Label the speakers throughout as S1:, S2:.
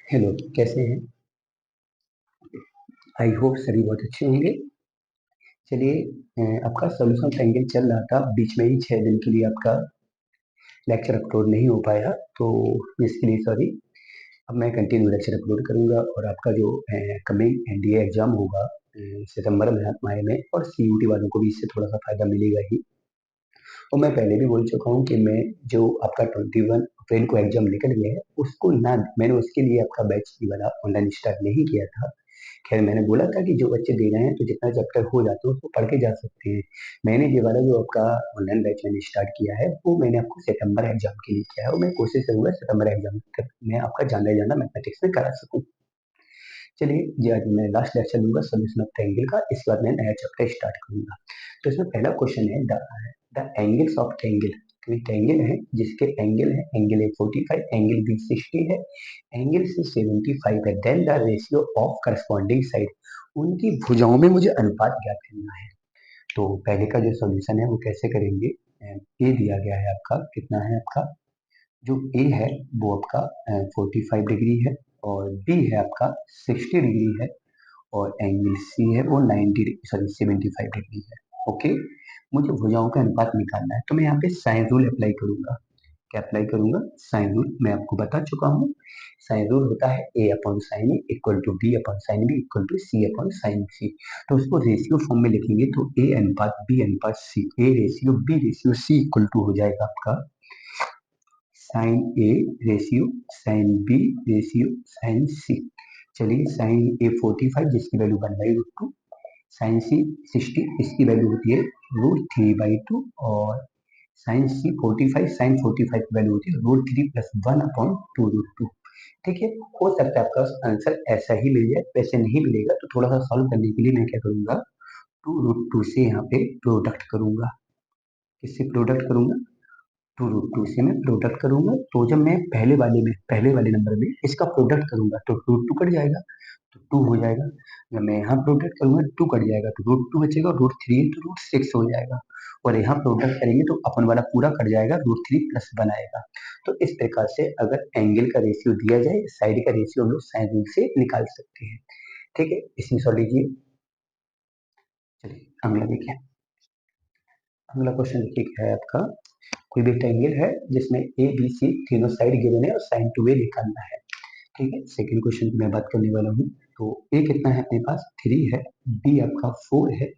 S1: Hello, कैसे हैं? I hope सभी बहुत अच्छे होंगे। चलिए, आपका सॉल्यूशन ट्रायंगल चल रहा था, बीच में ही 6 दिन के लिए आपका लेक्चर अपलोड नहीं हो पाया, तो इसके लिए सॉरी। अब मैं कंटिन्यू लेक्चर अपलोड करूंगा और आपका जो कमिंग एनडीए एग्जाम होगा सितंबर माह में, और सीयूटी वालों को भी इससे थोड़ा सा फायदा मिलेगा ही। और मैं पहले भी बोल चुका हूँ कि मैं जो आपका 21 अप्रैल को एग्जाम निकल गया है उसको ना, मैंने उसके लिए आपका बैच वाला ऑनलाइन स्टार्ट नहीं किया था। खैर, मैंने बोला था कि जो बच्चे दे रहे हैं तो जितना चैप्टर हो जाता है उसको पढ़ के जा सकते हैं। मैंने ये वाला जो आपका ऑनलाइन बैच मैंने स्टार्ट किया है वो मैंने आपको सितंबर एग्जाम के लिए किया है, और मैं कोशिश करूंगा सितंबर एग्जाम तक मैं आपका जाना जाना मैथमेटिक्स में करा सकूं। चलिए, ये आज मैं लास्ट लेक्चर लूंगा सोल्यूशन ऑफ ट्रायंगल का, इसके बाद मैं नया चैप्टर स्टार्ट करूंगा। तो इसमें पहला क्वेश्चन है द एंगल्स ऑफ ट्रायंगल। कोई ट्रायंगल है जिसके एंगल है, एंगल ए 45, एंगल बी 60 है, एंगल सी 75 है, then the ratio of corresponding side. उनकी भुजाओं में मुझे अनुपात ज्ञात करना है। तो पहले का जो सॉल्यूशन है वो कैसे करेंगे? ए दिया गया है आपका, कितना है आपका, जो ए है वो आपका 45 डिग्री है, और बी है आपका 60 डिग्री है, और एंगल सी है वो 75 डिग्री है। ओके, मुझे भुजाओं का अनुपात निकालना है, तो मैं यहाँ पे साइन रूल अप्लाई करूंगा। क्या अप्लाई करूंगा? Sine rule. मैं आपको बता चुका हूँ, साइन रूल होता है A upon sine A equal to B upon sine B equal to C upon sine C. तो उसको रेशियो फॉर्म में लिखेंगे तो ए अनुपात बी अनुपात C, A ratio B ratio C equal to हो जाएगा आपका sine A ratio sine B ratio sine C. चलिए, साइन ए 45 जिसकी वैल्यू 1/√2, साइन सी 60 इसकी वैल्यू होती है √3/2, और साइन सी 45 साइन 45 की वैल्यू होती है √3 प्लस 1/2√2। ठीक है, हो सकता है आपका आंसर ऐसा ही मिल जाए, वैसे नहीं मिलेगा तो थोड़ा सा सॉल्व करने के लिए मैं क्या करूंगा, 2√2 से यहाँ पे प्रोडक्ट करूंगा। किससे प्रोडक्ट करूंगा? 2√2 से मैं प्रोडक्ट करूंगा, तो जब मैं पहले वाले नंबर में इसका प्रोडक्ट करूंगा तो √2 कट जाएगा, तो 2 हो जाएगा। जब मैं यहाँ प्रोडक्ट करूंगा 2 कट जाएगा तो √2 बचेगा, √3 है तो √6 हो जाएगा, और यहाँ प्रोडक्ट करेंगे तो अपन वाला पूरा कट जाएगा, √3 प्लस 1 आएगा। तो इस प्रकार से अगर एंगल का रेशियो दिया जाए, साइड का रेशियो हम लोग साइन रूल से निकाल सकते हैं। ठीक है, इसमें सॉल्व लीजिए। चलिए, अगला देखिए। अगला क्वेश्चन देखिए क्या है आपका। कोई भी ट्रायंगल है जिसमें ए बी सी तीनों साइड गिवन है और साइन टू ए निकालना है। ठीक है, सेकंड क्वेश्चन की मैं बात करने वाला हूँ। तो ए कितना है अपने पास? 3 है, बी आपका 4 है,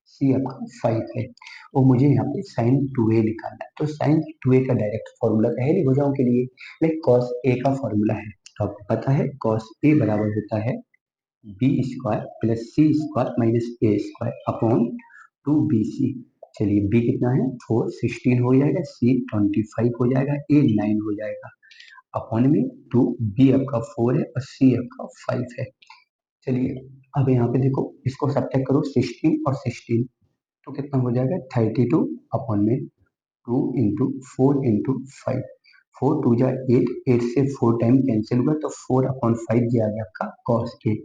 S1: सी आपका 5 है, और मुझे यहाँ पे साइन टू ए निकालना है। तो साइन टू ए का डायरेक्ट फॉर्मूला क्या है भुजाओं के लिए? लाइक कॉस ए का फॉर्मूला है, तो आपको पता है कॉस ए बराबर होता है B square plus C square minus A square upon 2bc। चलिए, बी कितना है? 4, 16 हो जाएगा, सी 25 हो जाएगा, ए 9 हो जाएगा, अपॉन में 2, बी आपका 4 है और सी आपका 5 है। चलिए, अब यहाँ पे देखो, इसको सब्ट्रैक्ट करो, 16 और 16 तो कितना हो जाएगा? 32 अपॉन में 2 इंटू 4 इंटू 5, 4 टू जा 8, 8 से 4 टाइम कैंसिल हुआ तो 4/5 ये आ गया आपका कॉस ए।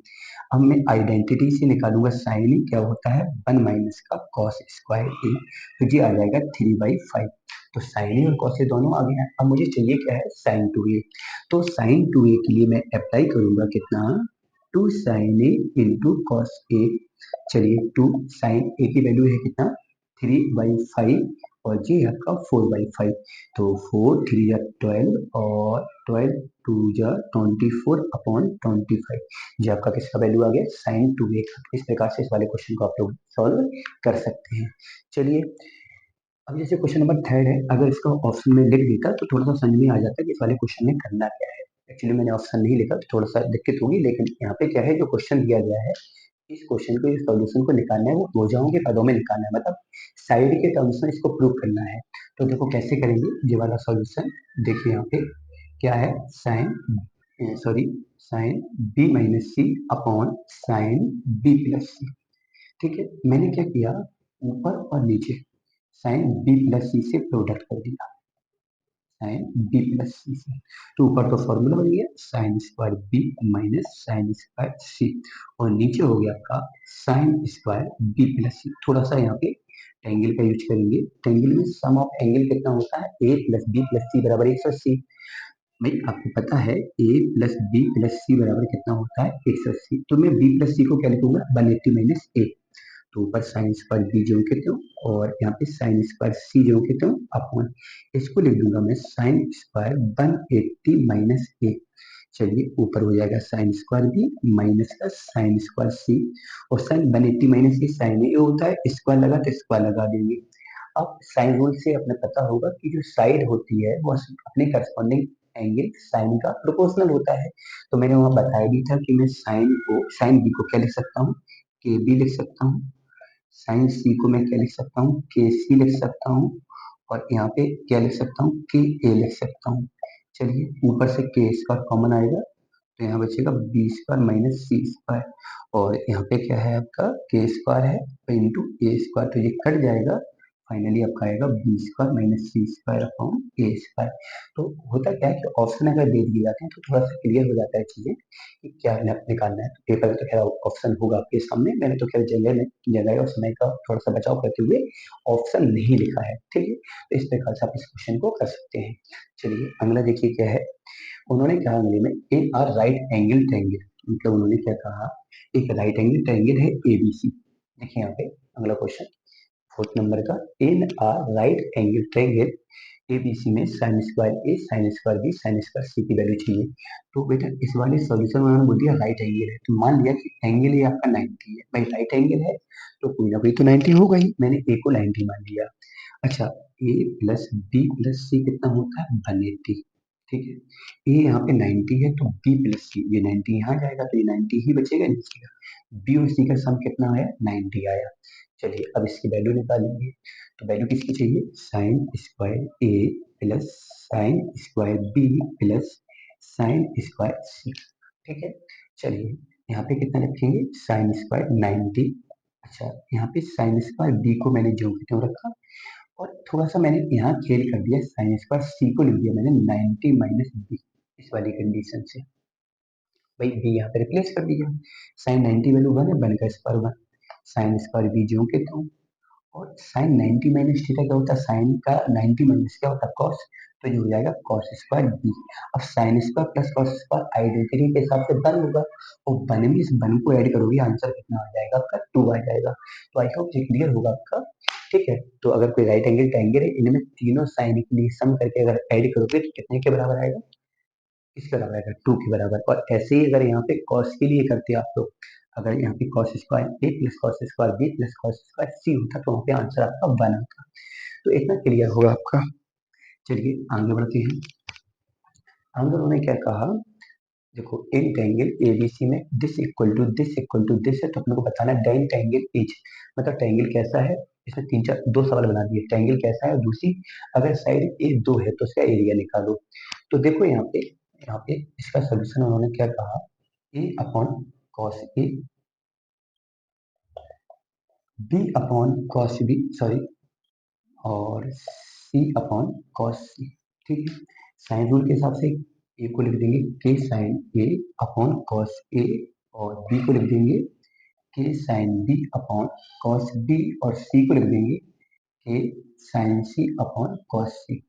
S1: अब मैं आइडेंटिटी से निकालूंगा साइन ए, क्या होता है 1 माइनस का कॉस स्क्वायर ए, तो ये आ जाएगा 3/5। तो साइन ए और कॉस ए दोनों आ गए हैं। अब मुझे चाहिए क्या है? साइन टू ए। तो साइन टू ए के लिए मैं अप्लाई करूंगा कितना, 2 sign A into cos A. चलिए, 2 साइन ए की वैल्यू है कितना, 3/5, और ये है आपका 4/5। तो 4 3 या 12 और 12 2 या 24 अपॉन 25, ये आपका किसका वैल्यू आ गया? साइन टू ए का। इस प्रकार से इस वाले क्वेश्चन को आप लोग सॉल्व कर सकते हैं। चलिए, अब जैसे क्वेश्चन नंबर थर्ड है, अगर इसका ऑप्शन में लिख देता तो थोड़ा सा समझ में आ जाता कि इस वाले क्वेश्चन में करना क्या है। एक्चुअली मैंने ऑप्शन नहीं लिखा तो थोड़ा सा दिक्कत होगी, लेकिन यहाँ पे क्या है, जो क्वेश्चन दिया गया है इस क्वेश्चन को, इस सॉल्यूशन को निकालना है वो भुजाओं के पदों में निकालना है, मतलब साइड के टर्म्स में इसको प्रूव करना है। तो देखो कैसे करेंगे ये वाला सॉल्यूशन। देखिए यहाँ पे क्या है, sine B minus C upon sine B plus सी। ठीक है, मैंने क्या किया, ऊपर और नीचे साइन बी प्लस सी से प्रोडक्ट कर दिया, साइन बी प्लस सी से। तो ऊपर तो फॉर्मूला बन गया sine square B minus sine square C, और नीचे हो गया आपका sine square B plus C. थोड़ा सा यहाँ पे ट्रायंगल का यूज करेंगे। ट्रायंगल में सम ऑफ एंगल कितना होता है? ए प्लस बी प्लस सी बराबर 180। भाई आपको पता है a प्लस बी प्लस सी बराबर कितना होता है 180। तो मैं b प्लस सी को क्या लिखूंगा 180 माइनस ए। तो ऊपर साइन स्क्वायर बी जो कहते हो और यहाँ पे साइन स्क्वायर सी जो कहते हो अपॉन इसको लिख दूंगा मैं साइन स्क्वायर 180 माइनस ए। चलिए ऊपर हो जाएगा साइन स्क्वायर बी माइनस का साइन स्क्वायर सी और साइन 180 माइनस ए साइन ए होता है स्क्वायर लगा तो स्क्वायर लगा देंगे। अब साइन रूल से अपने पता होगा कि जो साइड होती है वो अपने करस्पॉन्डिंग एंगल साइन का प्रोपोर्शनल होता है। तो मैंने वहां बताया भी था कि मैं साइन बी को क्या लिख सकता हूँ के बी लिख सकता हूँ। साइन सी को मैं क्या लिख सकता हूँ के सी लिख सकता हूँ और यहाँ पे क्या लिख सकता हूँ के ए लिख सकता हूँ। चलिए ऊपर से के स्क्वायर कॉमन आएगा तो यहाँ बचेगा बी स्क्वायर माइनस सी स्क्वायर और यहाँ पे क्या है आपका के स्क्वायर है तो इंटू ए स्क्वायर तो ये कट जाएगा। फाइनली आपका आएगा बी स्क्वायर माइनस सी स्क्वायर अपॉन ए स्क्वायर। तो होता क्या है कि ऑप्शन अगर दे दिए जाते हैं तो थोड़ा सा क्लियर हो जाता है चीजें कि क्या निकालना है। तो पेपर में तो खैर ऑप्शन होगा आपके सामने, मैंने तो खैर जगह और समय का थोड़ा सा बचाव करते हुए ऑप्शन नहीं लिखा है। ठीक है, तो इस प्रकार से आप इस क्वेश्चन को कर सकते हैं। चलिए अगला देखिए क्या है। उन्होंने कहा अगले में in R right angle triangle, मतलब उन्होंने क्या कहा एक राइट एंगल ट्रायंगल है एबीसी। देखिए यहाँ पे अगला क्वेश्चन फोर्थ नंबर का in R right angle triangle ABC में sine square A sine square B sine square C की वैल्यू चाहिए। तो बेटा इस वाले सॉल्यूशन में उन्होंने बोल दिया राइट एंगल है तो मान लिया कि एंगल ये आपका 90 है। भाई राइट एंगल है तो कोई ना कोई तो 90 होगा ही, मैंने ए को 90 मान लिया। अच्छा ए प्लस बी प्लस सी कितना होता है 180। ठीक है ए यहाँ पे 90 है तो बी प्लस सी ये 90 यहाँ जाएगा तो ये 90 ही बचेगा नीचे का। बी और सी का सम कितना आया 90 आया। चलिए अब इसकी वैल्यू निकालेंगे। तो वैल्यू किसकी चाहिए sine square A plus sine square B plus sine square C. ठीक है चलिए यहाँ पे कितना रखेंगे साइन स्क्वायर 90। अच्छा यहाँ पे साइन स्क्वायर बी को मैंने जो की त्यों रखा और थोड़ा सा मैंने यहाँ खेल कर दिया साइन स्क्वायर सी को लिख दिया मैंने 90 माइनस बी इस वाली कंडीशन से। भाई बी यहाँ पे रिप्लेस कर दिया। साइन 90 वैल्यू 1 है 1 का स्क्वायर 1 साइन स्क्वायर बी जो के त्यों और साइन 90 माइनस थीटा क्या होता है साइन का 90 माइनस क्या होता है कॉस। तो ये हो जाएगा कॉस स्क्वायर बी। अब sine square plus cos square identity के हिसाब से बन होगा और बन में इस बन को ऐड करोगे आंसर कितना आ जाएगा आपका 2 आ जाएगा। तो आई होप ये क्लियर होगा आपका। ठीक है तो अगर कोई राइट एंगल ट्रायंगल है इनमें तीनों साइन के लिए सम करके अगर ऐड करोगे तो कितने के बराबर आएगा इसके बराबर आएगा 2 के बराबर। और ऐसे ही अगर यहाँ पे कॉस के लिए करते आप लोग अगर यहाँ पे cos square A plus cos square B plus cos square C होता तो वहाँ पे आंसर आपका 1 आता। तो इतना क्लियर होगा आपका। चलिए आगे बढ़ते हैं। आगे उन्होंने क्या कहा देखो इन ट्रायंगल एबीसी में दिस इक्वल टू दिस है तो अपने को बताना है डेन ट्रायंगल एच मतलब ट्रायंगल कैसा है। इसमें तीन चार दो सवाल बना दिए ट्रायंगल कैसा है और दूसरी अगर साइड ए 2 है तो उसका एरिया निकालो। तो देखो यहाँ पे इसका सोल्यूशन उन्होंने क्या कहा A upon cos A B upon cos B sorry और सी अपॉन कॉस सी। ठीक है साइन रूल के हिसाब से ए को लिख देंगे के sine A upon cos A और बी को लिख देंगे के sine B upon cos B और सी को लिख देंगे के sine C upon cos C.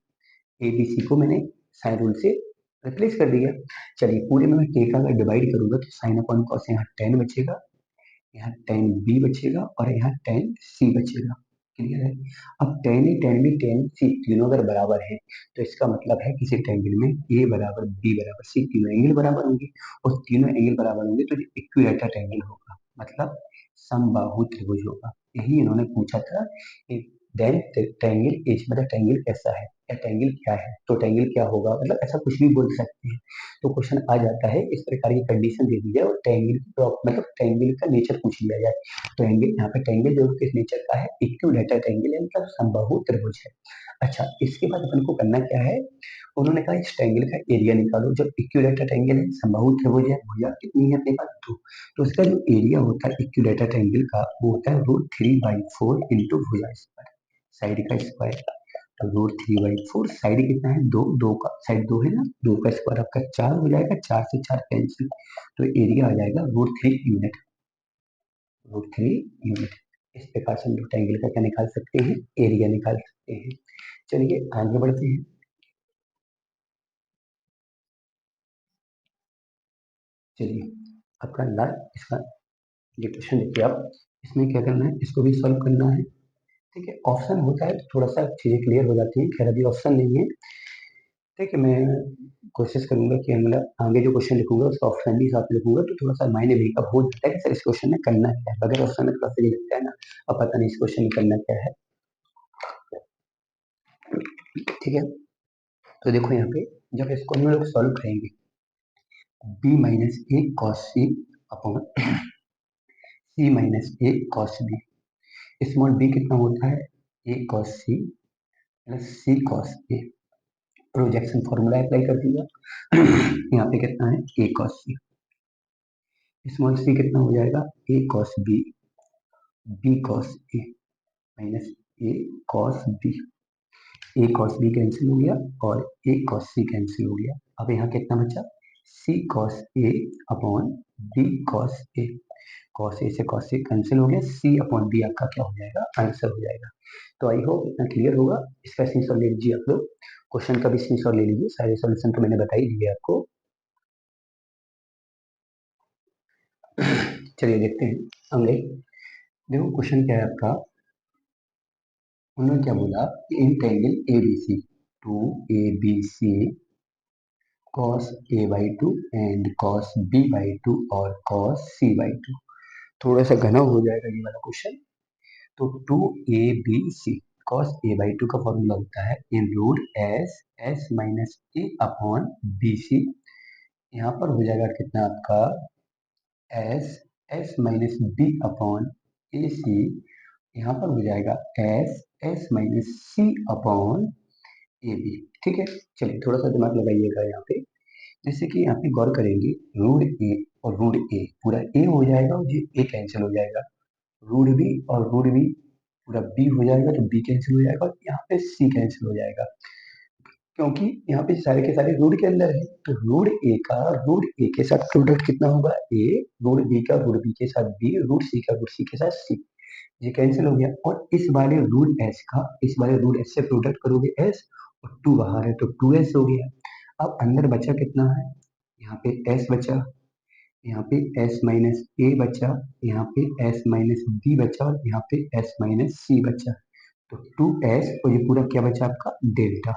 S1: A B C को मैंने साइन रूल से रिप्लेस कर दिया। चलिए पूरे में मैं के का अगर डिवाइड करूंगा तो साइन अपॉन कॉस यहाँ 10 बचेगा यहाँ टेन बी बचेगा और यहाँ टेन सी बचेगा। क्लियर है। अब टेन बी टेन सी तीनों अगर बराबर है तो इसका मतलब है किसी ट्रायंगल में ए बराबर बी बराबर सी तीनों एंगल बराबर होंगे और तीनों एंगल बराबर होंगे तो इक्विलेटरल ट्रायंगल होगा मतलब समबाहु त्रिभुज होगा। यही इन्होंने पूछा था देन ट्रायंगल एज मतलब ट्रायंगल कैसा है या ट्रायंगल क्या है तो ट्रायंगल क्या होगा मतलब ऐसा कुछ भी बोल सकते हैं। तो क्वेश्चन आ जाता है इस प्रकार की कंडीशन दे दी जाए और ट्रायंगल मतलब ट्रायंगल का नेचर पूछ लिया जाए। ट्रायंगल यहाँ पे ट्रायंगल जो किस नेचर का है इक्विलेटरल ट्रायंगल है मतलब समबाहु त्रिभुज है। अच्छा इसके बाद अपन को करना क्या है उन्होंने कहा इस ट्रायंगल का एरिया निकालो। जब इक्विलेटरल ट्रायंगल है समबाहु त्रिभुज है भुजा कितनी है अपने पास 2 तो उसका जो एरिया होता है इक्विलेटरल ट्रायंगल का वो होता है √3/4 इंटू भुजा स्क्वायर साइड का स्क्वायर। तो √3/4 साइड कितना है 2 2 का साइड 2 है ना 2 का स्क्वायर आपका 4 हो जाएगा 4 से 4 कैंसिल तो एरिया आ जाएगा √3 यूनिट। इस प्रकार से हम रेक्टेंगल का क्या निकाल सकते हैं एरिया निकाल सकते हैं। चलिए आगे बढ़ते हैं। चलिए आपका लास्ट इसका ये क्वेश्चन देखिए आप, इसमें क्या करना है, इसको भी सॉल्व करना है। ठीक है, ऑप्शन होता है तो थोड़ा सा चीजें क्लियर हो जाती हैं। खैर अभी ऑप्शन नहीं है। ठीक है, मैं कोशिश करूंगा कि मतलब आगे जो क्वेश्चन लिखूंगा उसका ऑप्शन भी साथ में लिखूंगा, तो थोड़ा सा मायने भी अब हो जाता है कि सर इस क्वेश्चन में करना क्या है। अगर ऑप्शन में थोड़ा सा ये लगता है ना, अब पता नहीं इस क्वेश्चन में करना क्या है। ठीक है, तो देखो यहाँ पे जब इसको हम लोग सॉल्व करेंगे, b माइनस ए कॉस सी अपॉन सी माइनस ए कॉस बी, स्मॉल b कितना होता है, ए cos C plus C cos A. Projection formula apply कर दिया। यहाँ पे कितना है, ए कॉस सी, स्मॉल सी कितना हो जाएगा, ए cos B, B cos A minus A cos B. A cos B cancel हो गया और ए कॉस सी कैंसिल हो गया। अब यहाँ कितना बचा, सी cos A upon B cos A. Cos A से कॉस ए कैंसिल हो गया, सी अपॉन बी आपका क्या हो जाएगा, आंसर हो जाएगा। तो आई होप इतना क्लियर होगा। इसका स्क्रीनशॉट ले लीजिए आप लोग, क्वेश्चन का भी स्क्रीनशॉट ले लीजिए, सारे सॉल्यूशन तो मैंने बता ही दिए आपको। चलिए देखते हैं अगले। देखो क्वेश्चन क्या है आपका, उन्होंने क्या बोला, in triangle A B C, two A B C cos a by 2 and cos b by 2 और cos c by 2। थोड़ा सा घना हो जाएगा ये वाला क्वेश्चन। तो 2abc cos a by 2 का फॉर्मूला होता है इन root S S minus A upon B C. यहाँ पर हो जाएगा कितना आपका, S S minus B upon A C. यहाँ पर हो जाएगा S S minus C upon A B. ठीक है, चलिए थोड़ा सा दिमाग लगाइएगा यहाँ पे। जैसे कि यहाँ पे गौर करेंगे, रूट ए और रूट ए, पूरा ए हो जाएगा और ये ए कैंसिल हो जाएगा, रूट बी और रूट बी पूरा बी हो जाएगा तो बी कैंसिल हो जाएगा, और यहाँ पे सी कैंसिल हो जाएगा क्योंकि यहाँ पे सारे के सारे रूट के अंदर है। तो रूट ए का रूट ए के साथ प्रोडक्ट कितना होगा, ए, रूट बी का रूट बी के साथ बी, रूट सी का रूट सी के साथ सी। ये कैंसिल हो गया, और इस वाले रूट एस का इस वाले रूट एस से प्रोडक्ट करोगे एस, और टू बाहर है तो टू एस हो गया। अब अंदर बचा कितना है, यहाँ पे एस बचा, यहाँ पे एस माइनस ए बचा, यहाँ पे एस माइनस बी बचा, और यहाँ पे एस माइनस सी बचा। तो टू एस और ये पूरा क्या बचा आपका, डेल्टा।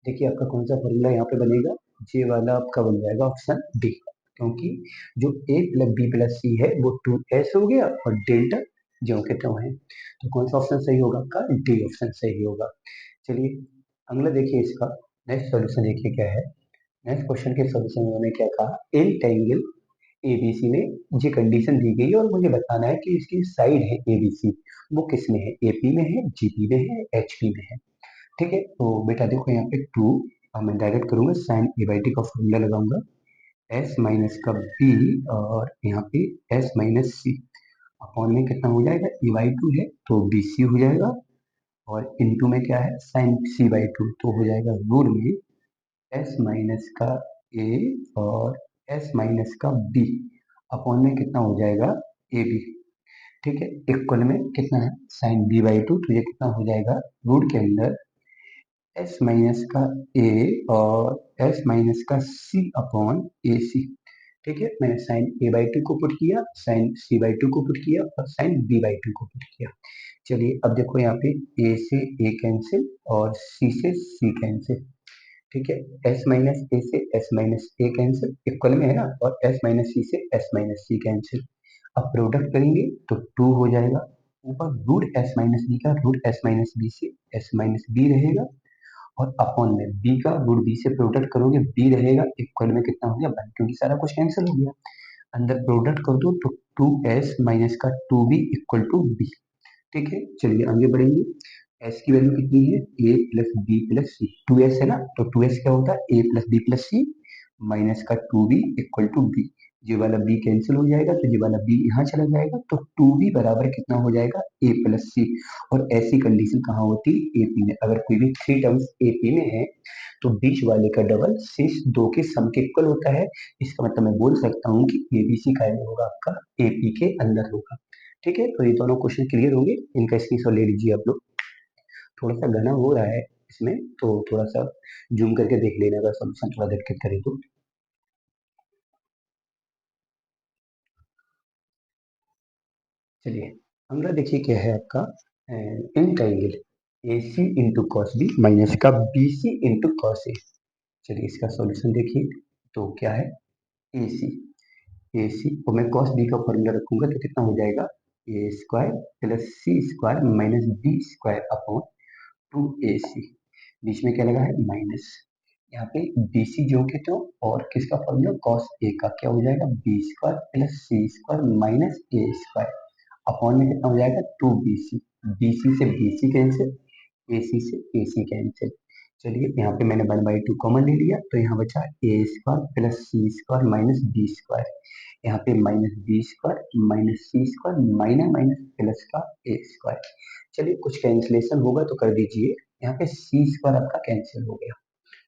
S1: देखिए आपका कौन सा फॉर्मूला यहाँ पे बनेगा, ये वाला आपका बन जाएगा ऑप्शन डी, क्योंकि जो ए प्लस बी प्लस सी है वो टू एस हो गया और डेल्टा जो के त्यों है। तो कौन सा ऑप्शन सही होगा आपका, डी ऑप्शन सही होगा। चलिए अगला देखिए, इसका नेक्स्ट सॉल्यूशन देखिए क्या है। नेक्स्ट क्वेश्चन के सॉल्यूशन में उन्होंने क्या कहा, इन ट्रायंगल एबीसी में ये कंडीशन दी गई है और मुझे बताना है कि इसकी साइड है एबीसी वो किस में है, एपी में है, जीपी में है, एचपी में है। ठीक है, तो बेटा देखो यहाँ पे टू, अब मैं डायरेक्ट करूंगा साइन ए बाई टी का फॉर्मूला लगाऊंगा, एस माइनस का बी और यहाँ पे एस माइनस सी अपॉन में कितना हो जाएगा, ए बाई टू है तो बी सी हो जाएगा, और इनटू में क्या है, साइन सी बाई टू, तो हो जाएगा रूट में एस माइनस का ए और एस माइनस का बी अपॉन में कितना हो जाएगा, ए बी। ठीक है, इक्वल में कितना है, साइन बी बाई टू, तो ये कितना हो जाएगा, रूट के अंदर एस माइनस का ए और एस माइनस का सी अपॉन ए सी। ठीक है, मैंने साइन ए बाई टू को पुट किया, साइन सी बाई टू को पुट किया और साइन बी बाई टू को पुट किया। चलिए अब देखो यहाँ पे ए से ए कैंसिल और सी से सी कैंसिल। ठीक है, एस माइनस ए से एस माइनस ए कैंसिल, इक्वल में है ना, और एस माइनस सी से एस माइनस सी कैंसिल। अब प्रोडक्ट करेंगे तो टू हो जाएगा, ऊपर रूट एस माइनस बी का रूट एस माइनस बी से एस माइनस बी रहेगा, और अपॉन में बी का रूट बी से प्रोडक्ट करोगे बी रहेगा, इक्वल में कितना हो गया वन, क्योंकि सारा कुछ कैंसिल हो गया। अंदर प्रोडक्ट कर दो तो टू एस माइनस का two B equal to B. ठीक है, चलिए आगे बढ़ेंगे। एस की वैल्यू कितनी है, A plus B plus C, two S है ना, तो टू एस क्या होता है, A plus B plus C minus का two B equal to B. ये वाला बी कैंसिल हो जाएगा तो ये वाला बी यहाँ चला जाएगा, तो टू बी बराबर कितना हो जाएगा, ए प्लस सी। और ऐसी कंडीशन कहाँ होती है, एपी में। अगर कोई भी थ्री टर्म्स एपी में है तो बीच वाले का डबल शेष दो के सम के इक्वल होता है। इसका मतलब मैं बोल सकता हूँ कि एबीसी का होगा आपका एपी के अंदर होगा। ठीक है, तो ये दोनों क्वेश्चन क्लियर होंगे, इनका स्क्रीनशॉट ले लीजिए आप लोग। थोड़ा सा घना हो रहा है इसमें, तो थोड़ा सा जूम करके देख लेना, अगर सॉल्यूशन थोड़ा दिक्कत करे तो। चलिए अगला देखिए क्या है आपका in triangle A C into cos B minus का B C into cos A. चलिए इसका सॉल्यूशन देखिए तो क्या है ए सी और मैं कॉस बी का फॉर्मूला रखूंगा तो कितना हो जाएगा A square plus C square minus B square upon 2ac। बीच में क्या लगा है माइनस। यहाँ पे BC जो के तो और किसका फॉर्मूला cos A का क्या हो जाएगा B square plus C square minus A square upon में कितना हो जाएगा 2BC। BC से BC कैंसिल AC से AC कैंसिल। चलिए यहाँ पे मैंने 1/2 कॉमन ले लिया तो यहाँ बचा ए square plus C square minus B square. यहाँ पे माइनस बी स्क्वायर माइनस सी स्क्वायर माइनस माइनस प्लस का ए स्क्वायर। चलिए कुछ कैंसिलेशन होगा तो कर दीजिए। यहाँ पे सी स्क्वायर आपका कैंसिल हो गया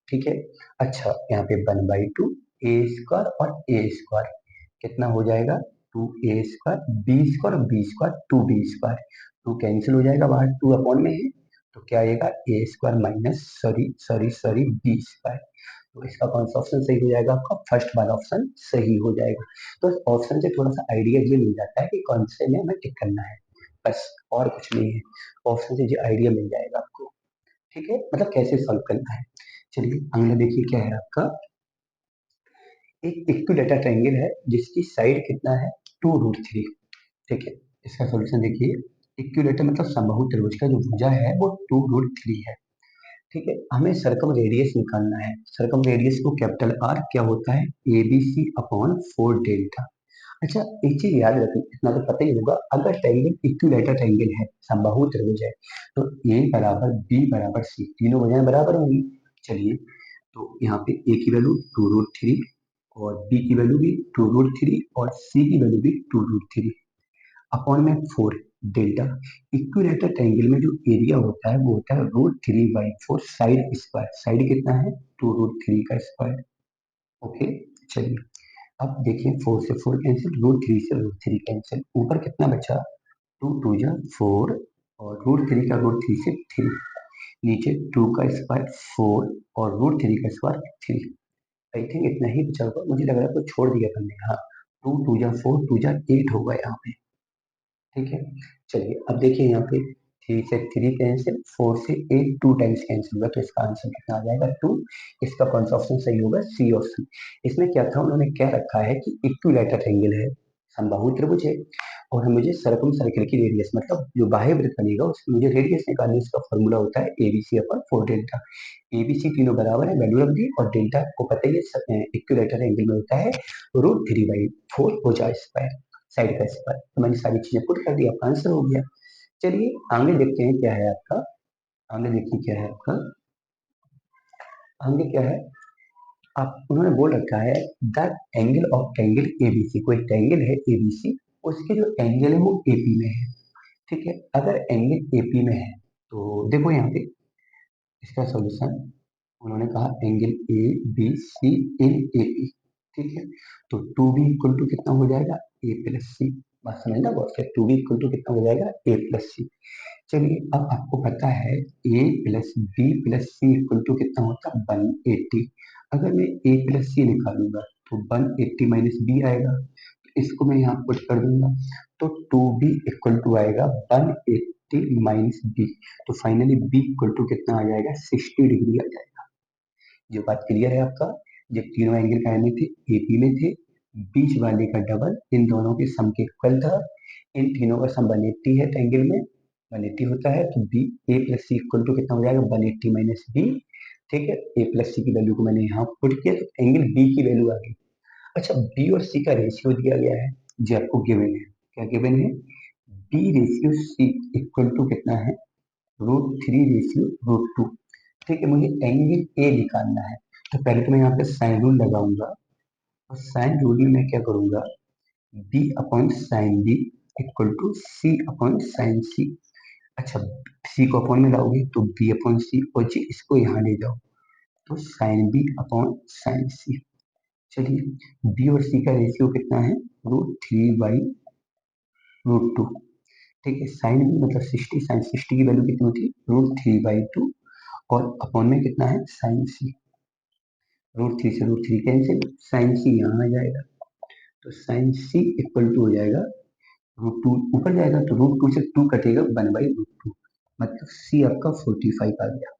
S1: ठीक है। अच्छा यहाँ पे 1/2 ए स्क्वायर और ए स्क्वायर कितना हो जाएगा 2a² B square B square 2b²। 2 cancel हो जाएगा बाहर 2 अपॉन में है तो क्या आएगा A square minus sorry sorry sorry B square. तो इसका कौन सा ऑप्शन सही हो जाएगा आपका फर्स्ट वाला ऑप्शन सही हो जाएगा। तो ऑप्शन से थोड़ा सा आइडिया ये मिल जाता है कि कौन से में हमें टिक करना है बस और कुछ नहीं है। ऑप्शन से जो आइडिया मिल जाएगा आपको ठीक है मतलब कैसे सॉल्व करना है। चलिए अगला देखिए क्या है आपका एक इक्विलेटरल ट्रायंगल है जिसकी साइड कितना है 2√3 ठीक है। इसका सॉल्यूशन देखिए इक्विलेटर मतलब समबाहु त्रिभुज का जो भुजा है वो 2√3 है ठीक है। हमें सर्कम रेडियस निकालना है। सर्कम रेडियस को कैपिटल आर क्या होता है ABC अपॉन 4 डेल्टा। अच्छा एक चीज याद रखिए इतना तो पता ही होगा अगर ट्रायंगल इक्विलेटरल ट्रायंगल है समबाहु त्रिभुज है तो A बराबर B बराबर C तीनों भुजाएं बराबर होंगी। चलिए तो यहाँ पे A की वैल्यू 2√3 और B की वैल्यू भी 2√3 और C की वैल्यू भी 2√3 अपॉन में 4 डेल्टा। इक्विलेटरल ट्रायंगल में जो एरिया होता है वो होता है √3/4 साइड स्क्वायर। साइड कितना है 2√3 का स्क्वायर ओके। चलिए अब देखिए 4 से 4 कैंसिल √3 से √3 कैंसिल ऊपर कितना बचा 2 2 जा 4 और √3 का √3 से 3 नीचे 2 का स्क्वायर 4 और √3 का स्क्वायर 3। आई थिंक इतना ही बचा होगा मुझे लग रहा है कुछ छोड़ दिया हमने। हाँ 2 2 जा 4 2 जा 8 होगा यहाँ पे ठीक है। चलिए अब देखिए यहाँ पे 3 से 3 कैंसिल 4 से 8 2 टाइम्स कैंसिल होगा तो इसका आंसर कितना आ जाएगा 2। इसका कौन सा ऑप्शन सही होगा सी ऑप्शन। इसमें क्या था उन्होंने क्या रखा है कि इक्विलेटरल ट्रायंगल है समबाहु त्रिभुज है और मुझे सर्कम सर्कल की रेडियस मतलब जो बाह्य वृत्त बनेगा उसकी मुझे रेडियस निकालनी है। इसका फॉर्मूला होता है ABC अपॉन 4 डेल्टा। ABC तीनों बराबर है वैल्यू रख दी और डेल्टा को पता ही है इक्विलेटरल एंगल में होता है √3/4 भुजा स्क्वायर साइड का स्क्वायर। तो मैंने सारी चीजें पुट कर दी आपका आंसर हो गया। चलिए आगे देखते हैं क्या है आपका। आगे देखिए क्या है आपका आगे क्या है आप उन्होंने बोल रखा है the angle of triangle ABC। कोई ट्रायंगल है ABC उसके जो एंगल है वो AP में है ठीक है। अगर एंगल AP में है तो देखो यहाँ पे इसका सॉल्यूशन उन्होंने कहा एंगल ABC इन AP ठीक है। तो 2B इक्वल टू कितना हो जाएगा A प्लस सी। बात समझना बहुत है 2B इक्वल टू कितना हो जाएगा A प्लस सी। चलिए अब आपको पता है A plus B plus C equal to कितना होता है 180। अगर मैं A प्लस सी निकालूंगा तो 180 माइनस बी आएगा तो इसको मैं यहाँ पुट कर दूंगा तो 2B इक्वल टू आएगा 180 माइनस बी। तो फाइनली B इक्वल टू कितना आ जाएगा 60 डिग्री आ जाएगा। जो बात क्लियर है आपका जब तीनों एंगल कायने थे AP में थे बीच वाले का डबल इन दोनों के सम के इक्वल था। इन तीनों का सम 180 है ट्रायंगल में 180 होता है तो B A plus C equal to कितना हो जाएगा 180 माइनस बी ठीक है। A प्लस सी की वैल्यू को मैंने यहाँ पुट किया तो एंगल B की वैल्यू आ गई। अच्छा B और C का रेशियो दिया गया है जो आपको गिवन है क्या गिवन है B ratio C equal to कितना है √3 रेशियो √2 ठीक है। मुझे एंगल ए निकालना है तो पहले तो मैं यहाँ पे साइन रूल लगाऊंगा और साइन रूल में मैं क्या करूंगा B upon sine B equal to C upon sine C. अच्छा सी को अपॉन में लाओगे तो बी अपॉन सी और जी इसको यहाँ ले जाओ तो sign B upon sine C. चलिए बी और सी का रेशियो कितना है √3/√2 ठीक है। साइन बी मतलब 60 साइन 60 की वैल्यू कितनी होती है √3/2 और अपॉन में कितना है साइन सी। √3 से √3 कैंसिल साइन सी यहाँ आ जाएगा तो साइन सी इक्वल टू हो जाएगा रूट टू ऊपर जाएगा तो रूट टू से टू कटेगा 1/√2, मतलब सी आपका 45 आ गया।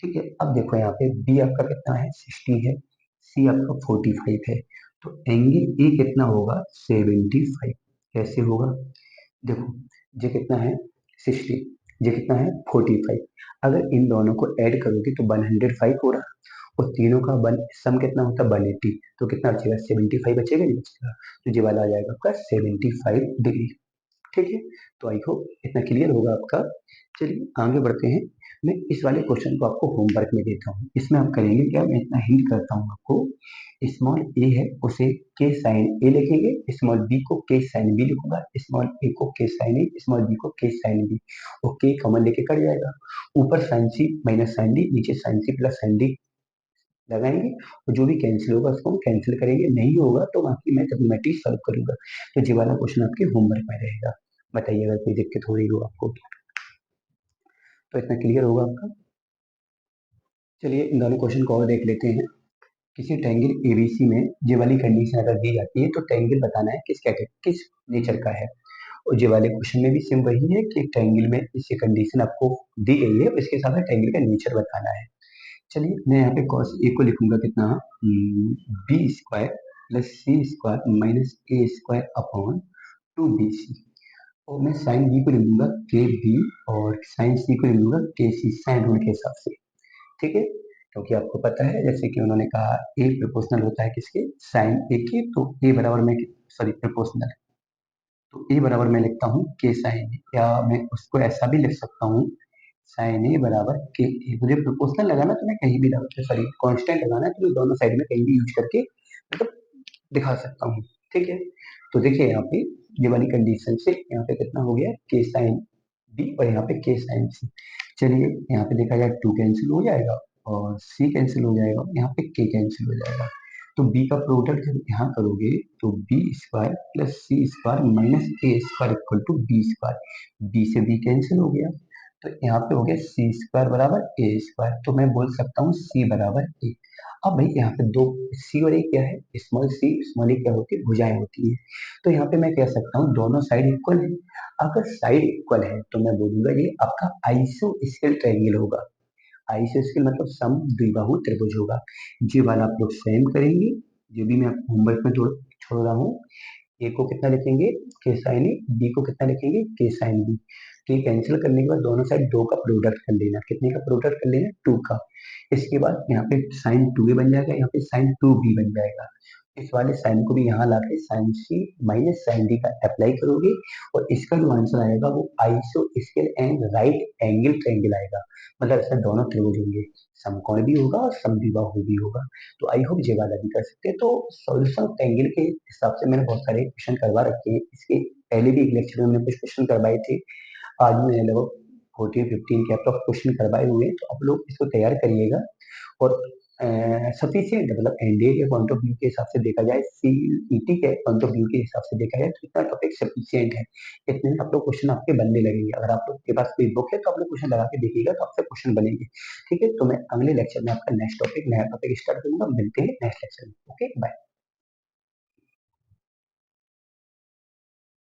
S1: ठीक है, अब देखो यहाँ पे बी आपका कितना है 60 है, सी आपका 45 है, तो एंगल ए कितना होगा 75। कैसे होगा, देखो ये कितना है 60, ये कितना है 45, अगर इन दोनों को ऐड करोगे तो 105 हो रहा, और तीनों का वन सम कितना होता है 180, तो कितना बचेगा 75 बचेगा, नहीं बचेगा, तो ये वाला आ जाएगा आपका 75 डिग्री। ठीक है, तो आई होप इतना क्लियर होगा आपका। चलिए आगे बढ़ते हैं। मैं इस वाले क्वेश्चन को आपको होमवर्क में देता हूँ, इसमें आप करेंगे क्या, मैं इतना हिंट करता हूँ आपको। स्मॉल ए है उसे के साइन ए लिखेंगे, स्मॉल बी को के साइन बी लिखूंगा, स्मॉल ए को के साइन ए, स्मॉल बी को के साइन बी, और के कॉमन लेके कट जाएगा, ऊपर sine C minus sine D, नीचे sine C plus sine D लगाएंगे, और जो भी कैंसिल होगा उसको हम कैंसिल करेंगे, नहीं होगा तो बाकी मैं ट्रिग्नोमेट्री सॉल्व करूंगा। तो ये वाला क्वेश्चन आपके होमवर्क में रहेगा, बताइए अगर कोई दिक्कत हो रही हो आपको। तो इतना क्लियर होगा आपका। चलिए इन दोनों क्वेश्चन को और देख लेते हैं। किसी ट्रायंगल एबीसी में ये वाली कंडीशन अगर दी जाती है तो ट्रायंगल बताना है किस कैटेगरी किस नेचर का है, और ये वाले क्वेश्चन में भी सेम वही है कि ट्रायंगल में इसकी कंडीशन आपको दी गई है, इसके साथ ट्रायंगल का नेचर बताना है। चलिए मैं यहाँ पे कॉस ए को लिखूंगा कितना, B square plus C square minus A square upon 2bc, और मैं साइन बी को लिखूंगा के बी, और साइन सी को लिखूंगा के सी, साइन रूल के हिसाब से। ठीक है, क्योंकि आपको पता है जैसे कि उन्होंने कहा ए प्रोपोर्शनल होता है किसके, साइन ए के, तो ए बराबर में सॉरी प्रोपोर्शनल, तो ए बराबर मैं लिखता हूँ के साइन ए, या मैं उसको ऐसा भी लिख सकता हूँ साइन ए बराबर के ए। मुझे प्रोपोर्शनल लगाना तो मैं कहीं भी लगा, सॉरी कांस्टेंट लगाना है तो मैं दोनों साइड में कहीं भी यूज करके मतलब दिखा सकता हूँ। ठीक है, तो देखिए यहाँ पे ये वाली कंडीशन से यहाँ पे कितना हो गया के साइन बी, और यहाँ पे के साइन सी। चलिए यहाँ पे देखा जाए टू कैंसिल हो जाएगा, और सी कैंसिल हो जाएगा, यहाँ पे के कैंसिल हो जाएगा, तो बी का प्रोडक्ट जब यहाँ करोगे तो B square plus C square minus A square equal to B square, B से बी कैंसिल हो गया, तो यहाँ पे हो गया सी स्क्वायर बराबर ए स्क्वायर, तो मैं बोल सकता हूँ सी बराबर ए। अब भाई यहाँ पे दो सी और ए क्या है, स्मॉल सी स्मॉल ए क्या होती है, भुजाएं होती है, तो यहाँ पे मैं कह सकता हूँ दोनों साइड इक्वल है। अगर साइड इक्वल है तो मैं बोलूंगा ये आपका आइसोस्केल ट्रायंगल होगा। आइसोस्केल मतलब सम द्विबाहु त्रिभुज होगा। ये वाला आप लोग सेम करेंगे, जो भी मैं आपको होमवर्क में छोड़ रहा हूँ। ए को कितना लिखेंगे के साइन ए, बी को कितना लिखेंगे के साइन बी, तो ये कैंसिल करने के बाद दोनों साइड दो का प्रोडक्ट कर लेना, कितने का प्रोडक्ट कर लेना, टू का। इसके बाद यहाँ पे साइन टू ए बन जाएगा, यहाँ पे साइन टू बी बन जाएगा, इस वाले साइन को भी यहाँ लाके sign C minus sine D का अप्लाई करोगे, और इसका जो आंसर आएगा वो iso scale and right angle triangle आएगा, मतलब इसमें दोनों त्रिभुज होंगे, समकोण भी होगा और समद्विबाहु भी होगा। तो आई होप ये वाला भी कर सकते हैं। तो सॉल्यूशन ऑफ ट्रायंगल के हिसाब से मैंने बहुत सारे क्वेश्चन करवा रखे हैं, इसके पहले भी एक लेक्चर में मैंने कुछ क्वेश्चन करवाए थे, आज मैंने लगभग 14-15 के अप्रॉक्स क्वेश्चन करवाए हुए हैं, तो आप लोग इसको तैयार करिएगा, और सफिशियंट मतलब एनडीए के पॉइंट ऑफ व्यू के हिसाब से देखा जाए, सीईटी के पॉइंट ऑफ व्यू के हिसाब से देखा जाए तो इतना टॉपिक सफिशियंट है, इतने में आप लोग क्वेश्चन आपके बनने लगेंगे। अगर आप लोग के पास कोई बुक है तो आप लोग क्वेश्चन लगा के देखिएगा तो आपसे क्वेश्चन बनेंगे। ठीक है, तो मैं अगले लेक्चर में आपका नेक्स्ट टॉपिक नया टॉपिक स्टार्ट करूंगा, मिलते हैं नेक्स्ट लेक्चर में। Okay bye.